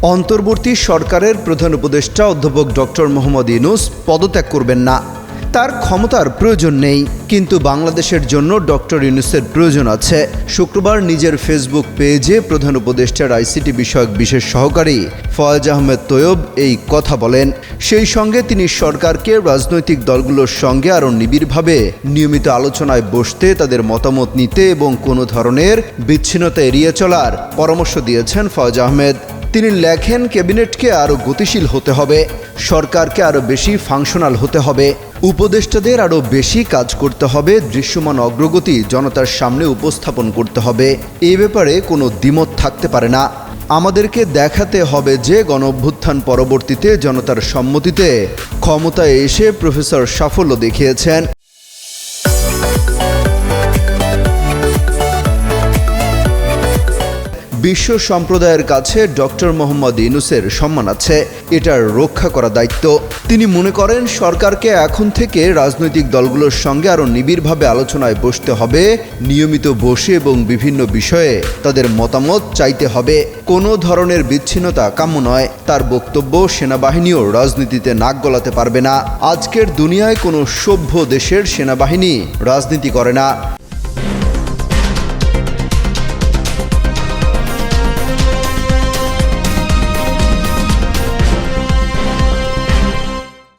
অন্তর্বর্তী সরকারের প্রধান উপদেষ্টা অধ্যাপক ডক্টর মোহাম্মদ ইউনূস পদত্যাগ করবেন না। তার ক্ষমতার প্রয়োজন নেই, কিন্তু বাংলাদেশের জন্য ডক্টর ইউনূসের প্রয়োজন আছে। শুক্রবার নিজের ফেসবুক পেজে প্রধান উপদেষ্টার আইসিটি বিষয়ক বিশেষ সহকারী ফয়েজ আহমেদ তৈয়ব এই কথা বলেন। সেই সঙ্গে তিনি সরকারকে রাজনৈতিক দলগুলোর সঙ্গে আরও নিবিড়ভাবে নিয়মিত আলোচনায় বসতে, তাদের মতামত নিতে এবং কোনো ধরনের বিচ্ছিন্নতা এড়িয়ে চলার পরামর্শ দিয়েছেন ফয়েজ আহমেদ। তিনি লেখেন, ক্যাবিনেটকে আরও গতিশীল হতে হবে, সরকারকে আরও বেশি ফাংশনাল হতে হবে, উপদেষ্টাদের আরও বেশি কাজ করতে হবে, দৃশ্যমান অগ্রগতি জনতার সামনে উপস্থাপন করতে হবে। এই ব্যাপারে কোনো দ্বিমত থাকতে পারে না। আমাদেরকে দেখাতে হবে যে গণঅভ্যুত্থান পরবর্তীতে জনতার সম্মতিতে ক্ষমতায় এসে প্রফেসর সাফল্য দেখিয়েছেন। বিশ্ব সম্প্রদায়ের কাছে ডক্টর মোহাম্মদ ইউনূসের সম্মান আছে, এটার রক্ষা করা দায়িত্ব। তিনি মনে করেন সরকারকে এখন থেকে রাজনৈতিক দলগুলোর সঙ্গে আরও নিবিড়ভাবে আলোচনায় বসতে হবে, নিয়মিত বসে এবং বিভিন্ন বিষয়ে তাদের মতামত চাইতে হবে। কোনো ধরনের বিচ্ছিন্নতা কাম্য নয়। তার বক্তব্য, সেনাবাহিনীও রাজনীতিতে নাক গলাতে পারবে না। আজকের দুনিয়ায় কোনো সভ্য দেশের সেনাবাহিনী রাজনীতি করে না।